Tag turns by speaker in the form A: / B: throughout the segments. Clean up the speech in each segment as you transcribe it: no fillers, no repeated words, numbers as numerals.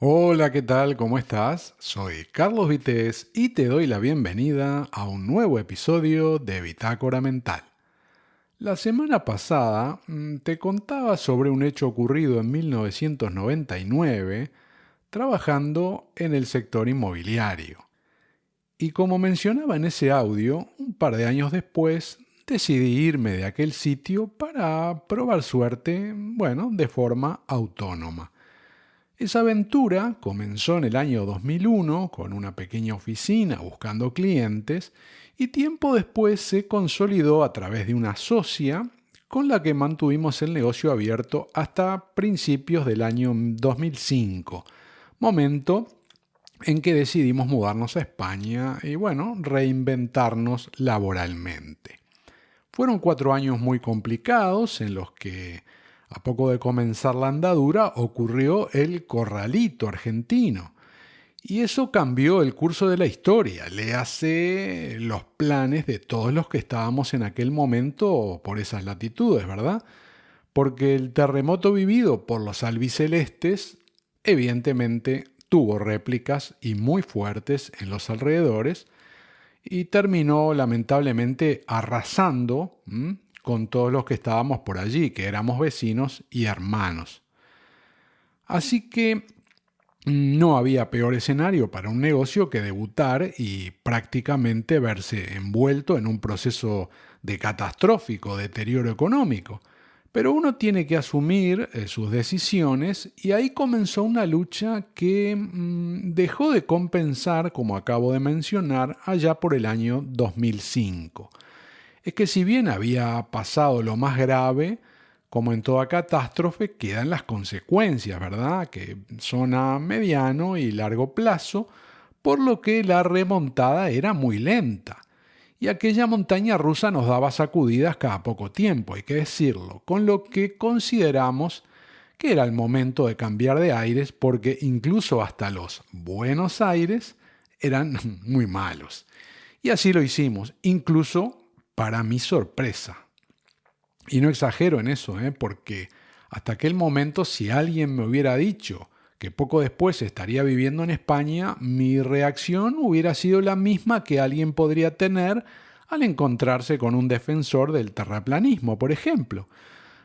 A: Hola, ¿qué tal? ¿Cómo estás? Soy Carlos Vitéz y te doy la bienvenida a un nuevo episodio de Bitácora Mental. La semana pasada te contaba sobre un hecho ocurrido en 1999 trabajando en el sector inmobiliario. Y como mencionaba en ese audio, un par de años después decidí irme de aquel sitio para probar suerte, bueno, de forma autónoma. Esa aventura comenzó en el año 2001 con una pequeña oficina buscando clientes y tiempo después se consolidó a través de una socia con la que mantuvimos el negocio abierto hasta principios del año 2005, momento en que decidimos mudarnos a España y bueno, reinventarnos laboralmente. Fueron 4 años muy complicados en los que, a poco de comenzar la andadura, ocurrió el corralito argentino. Y eso cambió el curso de la historia, léase los planes de todos los que estábamos en aquel momento por esas latitudes, ¿verdad? Porque el terremoto vivido por los albicelestes, evidentemente, tuvo réplicas y muy fuertes en los alrededores, y terminó lamentablemente arrasando con todos los que estábamos por allí, que éramos vecinos y hermanos. Así que no había peor escenario para un negocio que debutar y prácticamente verse envuelto en un proceso de catastrófico deterioro económico. Pero uno tiene que asumir sus decisiones y ahí comenzó una lucha que dejó de compensar, como acabo de mencionar, allá por el año 2005. Es que si bien había pasado lo más grave, como en toda catástrofe, quedan las consecuencias, ¿verdad? Que son a mediano y largo plazo, por lo que la remontada era muy lenta. Y aquella montaña rusa nos daba sacudidas cada poco tiempo, hay que decirlo, con lo que consideramos que era el momento de cambiar de aires porque incluso hasta los buenos aires eran muy malos. Y así lo hicimos, incluso para mi sorpresa. Y no exagero en eso, porque hasta aquel momento si alguien me hubiera dicho que poco después estaría viviendo en España, mi reacción hubiera sido la misma que alguien podría tener al encontrarse con un defensor del terraplanismo, por ejemplo,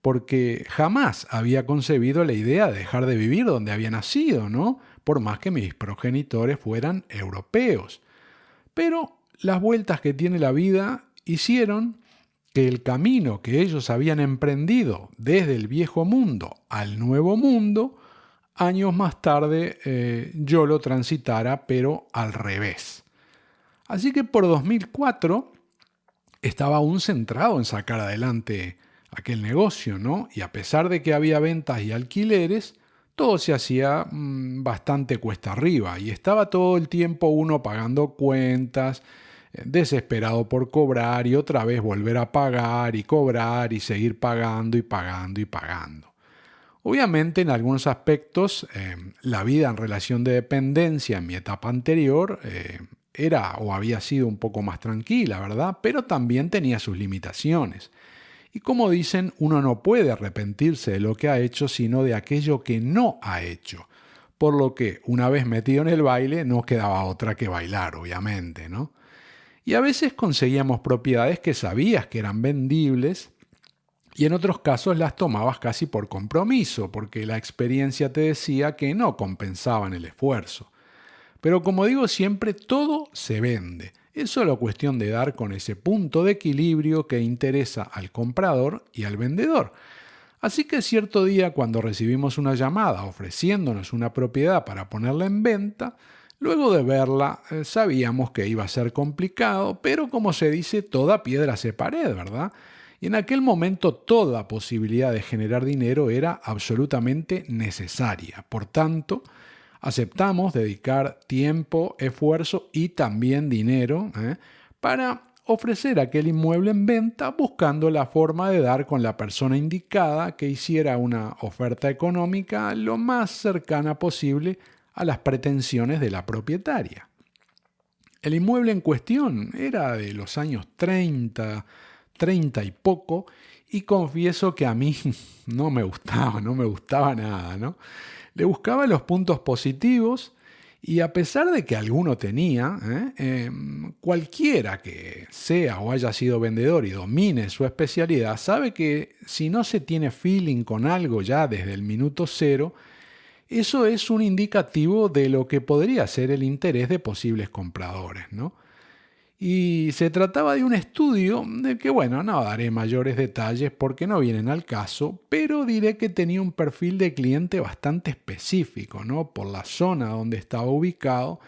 A: porque jamás había concebido la idea de dejar de vivir donde había nacido, ¿no? Por más que mis progenitores fueran europeos. Pero las vueltas que tiene la vida hicieron que el camino que ellos habían emprendido desde el viejo mundo al nuevo mundo, años más tarde yo lo transitara, pero al revés. Así que por 2004 estaba aún centrado en sacar adelante aquel negocio, ¿no? Y a pesar de que había ventas y alquileres, todo se hacía bastante cuesta arriba y estaba todo el tiempo uno pagando cuentas, desesperado por cobrar y otra vez volver a pagar y cobrar y seguir pagando y pagando y pagando. Obviamente en algunos aspectos la vida en relación de dependencia en mi etapa anterior era o había sido un poco más tranquila, ¿verdad? Pero también tenía sus limitaciones. Y como dicen, uno no puede arrepentirse de lo que ha hecho, sino de aquello que no ha hecho. Por lo que, una vez metido en el baile, no quedaba otra que bailar, obviamente, ¿no? Y a veces conseguíamos propiedades que sabías que eran vendibles y en otros casos las tomabas casi por compromiso, porque la experiencia te decía que no compensaban el esfuerzo. Pero como digo siempre, todo se vende. Es solo cuestión de dar con ese punto de equilibrio que interesa al comprador y al vendedor. Así que cierto día cuando recibimos una llamada ofreciéndonos una propiedad para ponerla en venta, luego de verla sabíamos que iba a ser complicado, pero como se dice, toda piedra hace pared, ¿verdad? Y en aquel momento toda posibilidad de generar dinero era absolutamente necesaria. Por tanto, aceptamos dedicar tiempo, esfuerzo y también dinero para ofrecer aquel inmueble en venta buscando la forma de dar con la persona indicada que hiciera una oferta económica lo más cercana posible a las pretensiones de la propietaria. El inmueble en cuestión era de los años 30 y poco, y confieso que a mí no me gustaba nada, ¿no? Le buscaba los puntos positivos y a pesar de que alguno tenía, cualquiera que sea o haya sido vendedor y domine su especialidad, sabe que si no se tiene feeling con algo ya desde el minuto cero, eso es un indicativo de lo que podría ser el interés de posibles compradores, ¿no? Y se trataba de un estudio del que, bueno, no daré mayores detalles porque no vienen al caso, pero diré que tenía un perfil de cliente bastante específico, ¿no? Por la zona donde estaba ubicado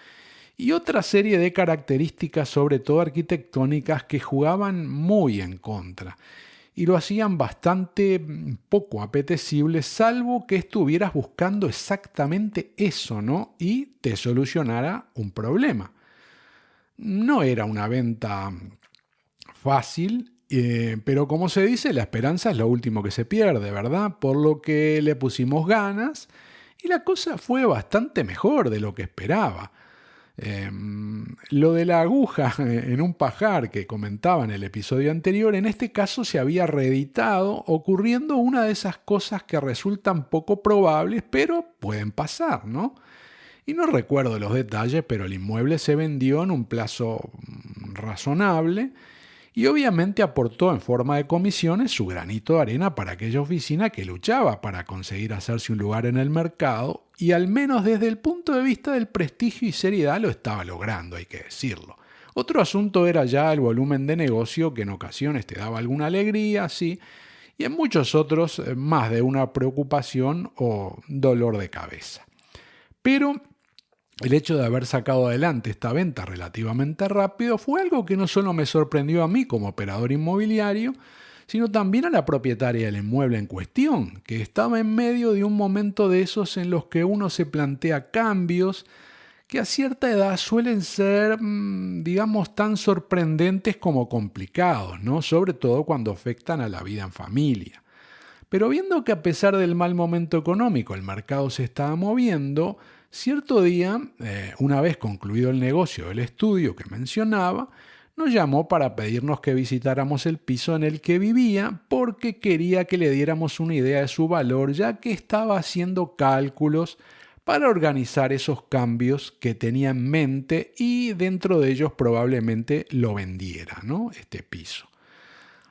A: y otra serie de características, sobre todo arquitectónicas, que jugaban muy en contra y lo hacían bastante poco apetecible, salvo que estuvieras buscando exactamente eso, ¿no? Y te solucionara un problema. No era una venta fácil, pero como se dice, la esperanza es lo último que se pierde, ¿verdad? Por lo que le pusimos ganas y la cosa fue bastante mejor de lo que esperaba. Lo de la aguja en un pajar que comentaba en el episodio anterior, en este caso se había reeditado, ocurriendo una de esas cosas que resultan poco probables, pero pueden pasar, ¿no? Y no recuerdo los detalles, pero el inmueble se vendió en un plazo razonable y obviamente aportó en forma de comisiones su granito de arena para aquella oficina que luchaba para conseguir hacerse un lugar en el mercado y al menos desde el punto de vista del prestigio y seriedad lo estaba logrando, hay que decirlo. Otro asunto era ya el volumen de negocio que en ocasiones te daba alguna alegría, sí, y en muchos otros más de una preocupación o dolor de cabeza. Pero el hecho de haber sacado adelante esta venta relativamente rápido fue algo que no solo me sorprendió a mí como operador inmobiliario, sino también a la propietaria del inmueble en cuestión, que estaba en medio de un momento de esos en los que uno se plantea cambios que a cierta edad suelen ser, digamos, tan sorprendentes como complicados, ¿no? Sobre todo cuando afectan a la vida en familia. Pero viendo que a pesar del mal momento económico el mercado se estaba moviendo, cierto día, una vez concluido el negocio del estudio que mencionaba, nos llamó para pedirnos que visitáramos el piso en el que vivía porque quería que le diéramos una idea de su valor, ya que estaba haciendo cálculos para organizar esos cambios que tenía en mente y dentro de ellos probablemente lo vendiera, ¿no? Este piso.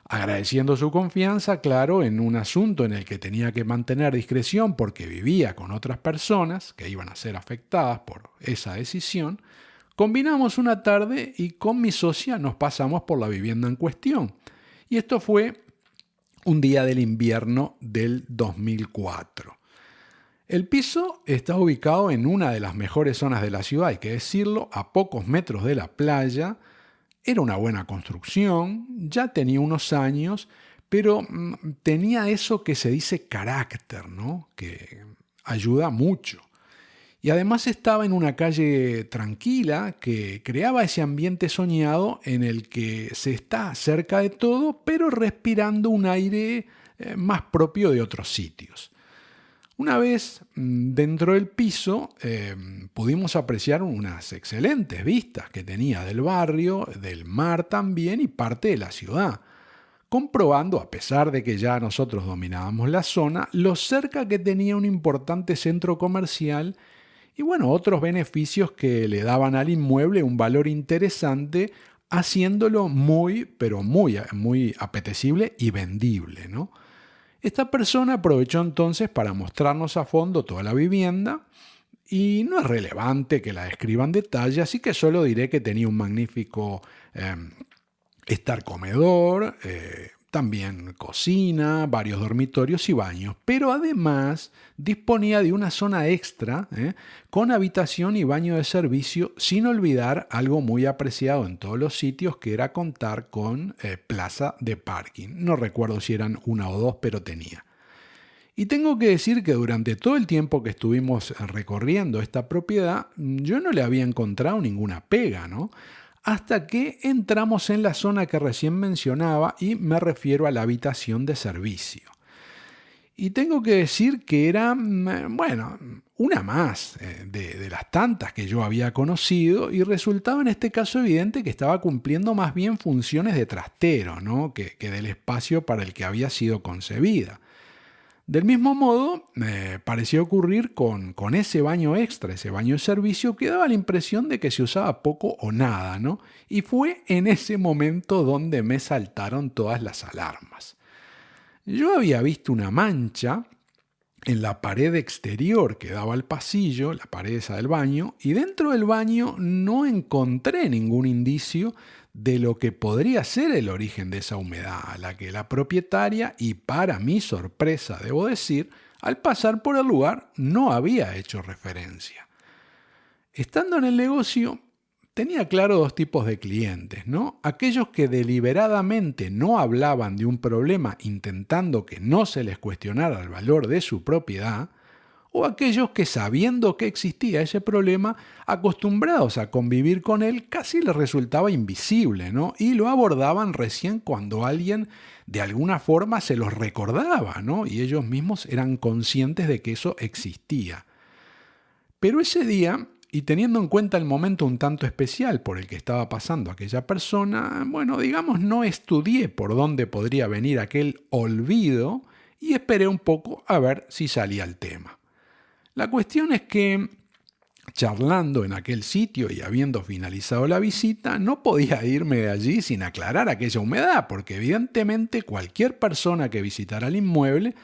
A: Agradeciendo su confianza, claro, en un asunto en el que tenía que mantener discreción porque vivía con otras personas que iban a ser afectadas por esa decisión, combinamos una tarde y con mi socia nos pasamos por la vivienda en cuestión. Y esto fue un día del invierno del 2004. El piso está ubicado en una de las mejores zonas de la ciudad, hay que decirlo, a pocos metros de la playa. Era una buena construcción, ya tenía unos años, pero tenía eso que se dice carácter, ¿no? Que ayuda mucho. Y además estaba en una calle tranquila que creaba ese ambiente soñado en el que se está cerca de todo, pero respirando un aire más propio de otros sitios. Una vez dentro del piso pudimos apreciar unas excelentes vistas que tenía del barrio, del mar también y parte de la ciudad, comprobando, a pesar de que ya nosotros dominábamos la zona, lo cerca que tenía un importante centro comercial y bueno, otros beneficios que le daban al inmueble un valor interesante, haciéndolo muy, pero muy apetecible y vendible, ¿no? Esta persona aprovechó entonces para mostrarnos a fondo toda la vivienda y no es relevante que la describa en detalle, así que solo diré que tenía un magnífico estar comedor, también cocina, varios dormitorios y baños, pero además disponía de una zona extra con habitación y baño de servicio, sin olvidar algo muy apreciado en todos los sitios, que era contar con plaza de parking. No recuerdo si eran una o dos, pero tenía. Y tengo que decir que durante todo el tiempo que estuvimos recorriendo esta propiedad, yo no le había encontrado ninguna pega, ¿no? Hasta que entramos en la zona que recién mencionaba y me refiero a la habitación de servicio. Y tengo que decir que era, bueno, una más de las tantas que yo había conocido y resultaba en este caso evidente que estaba cumpliendo más bien funciones de trastero, ¿no? que del espacio para el que había sido concebida. Del mismo modo, parecía ocurrir con ese baño extra, ese baño de servicio, que daba la impresión de que se usaba poco o nada, ¿no? Y fue en ese momento donde me saltaron todas las alarmas. Yo había visto una mancha en la pared exterior que daba al pasillo, la pared esa del baño, y dentro del baño no encontré ningún indicio de lo que podría ser el origen de esa humedad, a la que la propietaria, y para mi sorpresa debo decir, al pasar por el lugar no había hecho referencia. Estando en el negocio, tenía claro dos tipos de clientes, ¿no? Aquellos que deliberadamente no hablaban de un problema intentando que no se les cuestionara el valor de su propiedad, o aquellos que sabiendo que existía ese problema, acostumbrados a convivir con él, casi les resultaba invisible, ¿no? Y lo abordaban recién cuando alguien de alguna forma se los recordaba, ¿no? Y ellos mismos eran conscientes de que eso existía. Pero ese día, y teniendo en cuenta el momento un tanto especial por el que estaba pasando aquella persona, bueno, digamos, no estudié por dónde podría venir aquel olvido y esperé un poco a ver si salía el tema. La cuestión es que, charlando en aquel sitio y habiendo finalizado la visita, no podía irme de allí sin aclarar aquella humedad, porque evidentemente cualquier persona que visitara el inmueble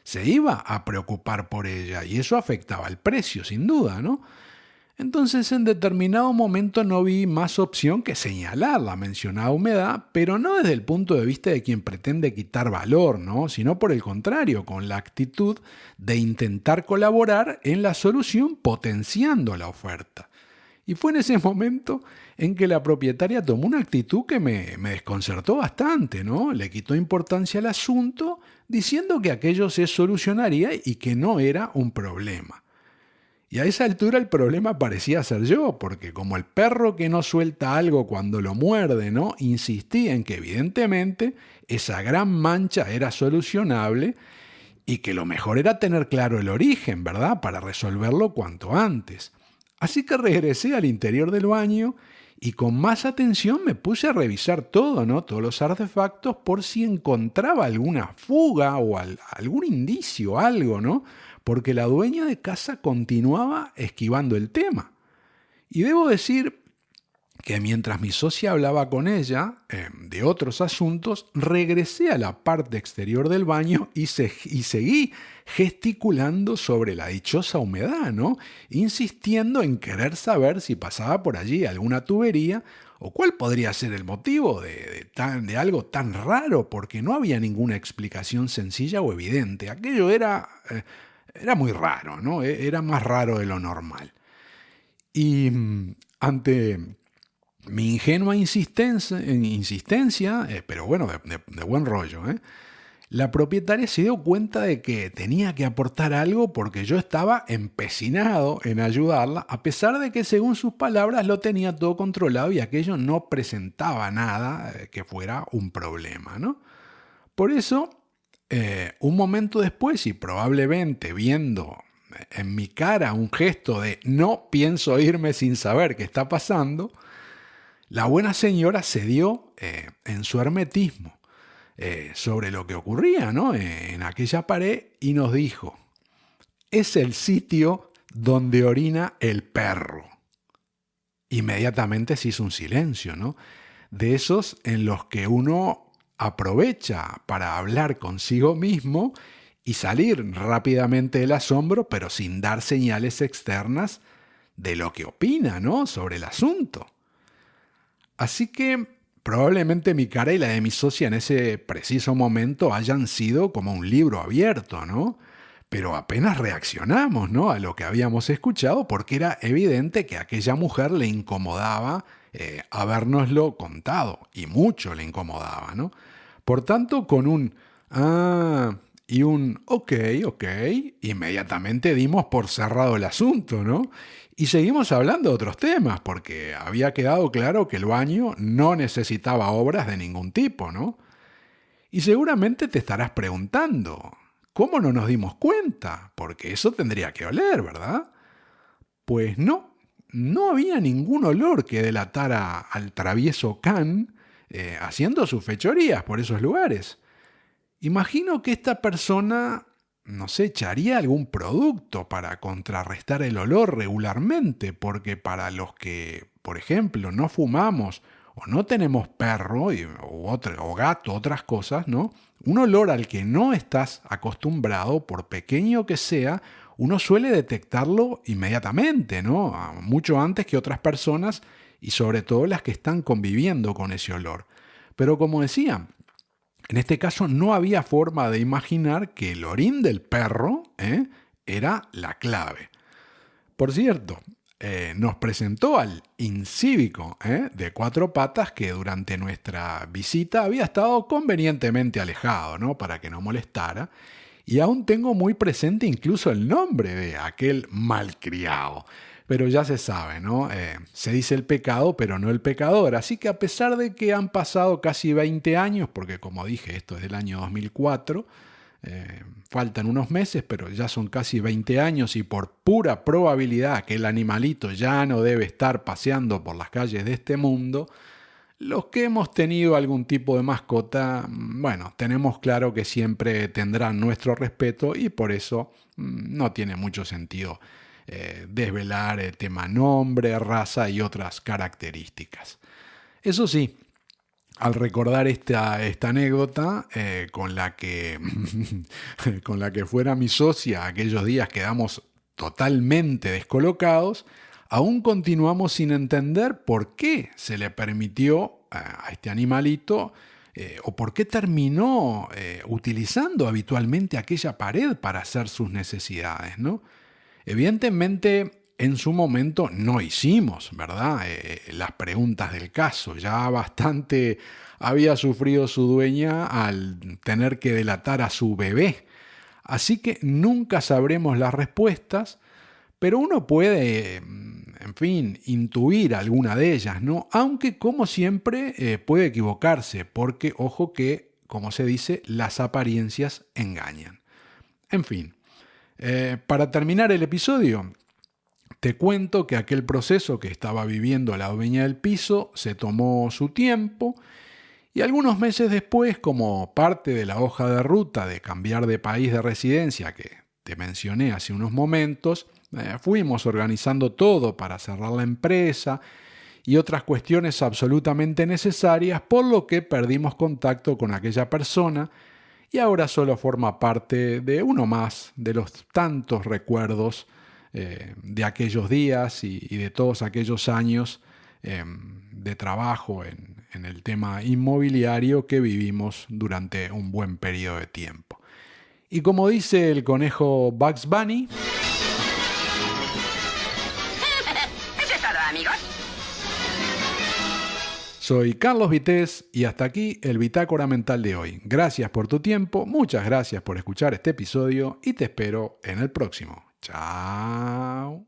A: se iba a preocupar por ella y eso afectaba al precio, sin duda, ¿no? Entonces, en determinado momento no vi más opción que señalar la mencionada humedad, pero no desde el punto de vista de quien pretende quitar valor, ¿no? Sino por el contrario, con la actitud de intentar colaborar en la solución potenciando la oferta. Y fue en ese momento en que la propietaria tomó una actitud que me desconcertó bastante, ¿no? Le quitó importancia al asunto diciendo que aquello se solucionaría y que no era un problema. Y a esa altura el problema parecía ser yo, porque como el perro que no suelta algo cuando lo muerde, ¿no? Insistía en que evidentemente esa gran mancha era solucionable y que lo mejor era tener claro el origen, ¿verdad? Para resolverlo cuanto antes. Así que regresé al interior del baño y con más atención me puse a revisar todo, ¿no? Todos los artefactos por si encontraba alguna fuga o algún indicio, algo, ¿no? Porque la dueña de casa continuaba esquivando el tema. Y debo decir que mientras mi socia hablaba con ella de otros asuntos, regresé a la parte exterior del baño y seguí gesticulando sobre la dichosa humedad, ¿no? Insistiendo en querer saber si pasaba por allí alguna tubería o cuál podría ser el motivo de algo tan raro, porque no había ninguna explicación sencilla o evidente. Aquello era muy raro, ¿no? Era más raro de lo normal. Y ante mi ingenua insistencia, pero bueno, de buen rollo, la propietaria se dio cuenta de que tenía que aportar algo porque yo estaba empecinado en ayudarla, a pesar de que según sus palabras lo tenía todo controlado y aquello no presentaba nada que fuera un problema, ¿no? Por eso, un momento después, y probablemente viendo en mi cara un gesto de no pienso irme sin saber qué está pasando, la buena señora cedió en su hermetismo sobre lo que ocurría, ¿no? En aquella pared y nos dijo, es el sitio donde orina el perro. Inmediatamente se hizo un silencio, ¿no? De esos en los que uno aprovecha para hablar consigo mismo y salir rápidamente del asombro, pero sin dar señales externas de lo que opina, ¿no? Sobre el asunto. Así que probablemente mi cara y la de mi socia en ese preciso momento hayan sido como un libro abierto, ¿no? Pero apenas reaccionamos, ¿no? A lo que habíamos escuchado porque era evidente que a aquella mujer le incomodaba habérnoslo contado y mucho le incomodaba, ¿no? Por tanto, con un y un ok, inmediatamente dimos por cerrado el asunto, ¿no? Y seguimos hablando de otros temas, porque había quedado claro que el baño no necesitaba obras de ningún tipo, ¿no? Y seguramente te estarás preguntando, ¿cómo no nos dimos cuenta? Porque eso tendría que oler, ¿verdad? Pues no había ningún olor que delatara al travieso can haciendo sus fechorías por esos lugares. Imagino que esta persona no sé, echaría algún producto para contrarrestar el olor regularmente, porque para los que, por ejemplo, no fumamos o no tenemos perro o gato, otras cosas, ¿no? Un olor al que no estás acostumbrado, por pequeño que sea, uno suele detectarlo inmediatamente, ¿no? Mucho antes que otras personas y sobre todo las que están conviviendo con ese olor. Pero como decía, en este caso no había forma de imaginar que el orín del perro era la clave. Por cierto, nos presentó al incívico de cuatro patas que durante nuestra visita había estado convenientemente alejado, ¿no? Para que no molestara. Y aún tengo muy presente incluso el nombre de aquel malcriado. Pero ya se sabe, ¿no? Se dice el pecado, pero no el pecador. Así que a pesar de que han pasado casi 20 años, porque como dije, esto es del año 2004, faltan unos meses, pero ya son casi 20 años y por pura probabilidad que el animalito ya no debe estar paseando por las calles de este mundo, los que hemos tenido algún tipo de mascota, bueno, tenemos claro que siempre tendrán nuestro respeto y por eso no tiene mucho sentido desvelar el tema nombre, raza y otras características. Eso sí, al recordar esta anécdota con la que fuera mi socia aquellos días quedamos totalmente descolocados, aún continuamos sin entender por qué se le permitió a este animalito o por qué terminó utilizando habitualmente aquella pared para hacer sus necesidades, ¿no? Evidentemente, en su momento no hicimos, ¿verdad? Las preguntas del caso. Ya bastante había sufrido su dueña al tener que delatar a su bebé. Así que nunca sabremos las respuestas, pero uno puede, en fin, intuir alguna de ellas, ¿no? Aunque, como siempre, puede equivocarse, porque, ojo que, como se dice, las apariencias engañan. En fin, para terminar el episodio, te cuento que aquel proceso que estaba viviendo la dueña del piso se tomó su tiempo y algunos meses después, como parte de la hoja de ruta de cambiar de país de residencia que te mencioné hace unos momentos, fuimos organizando todo para cerrar la empresa y otras cuestiones absolutamente necesarias, por lo que perdimos contacto con aquella persona y ahora solo forma parte de uno más de los tantos recuerdos de aquellos días y de todos aquellos años de trabajo en el tema inmobiliario que vivimos durante un buen periodo de tiempo. Y como dice el conejo Bugs Bunny...
B: Eso es todo, amigos.
A: Soy Carlos Vitéz y hasta aquí el Bitácora Mental de hoy. Gracias por tu tiempo, muchas gracias por escuchar este episodio y te espero en el próximo. Chao.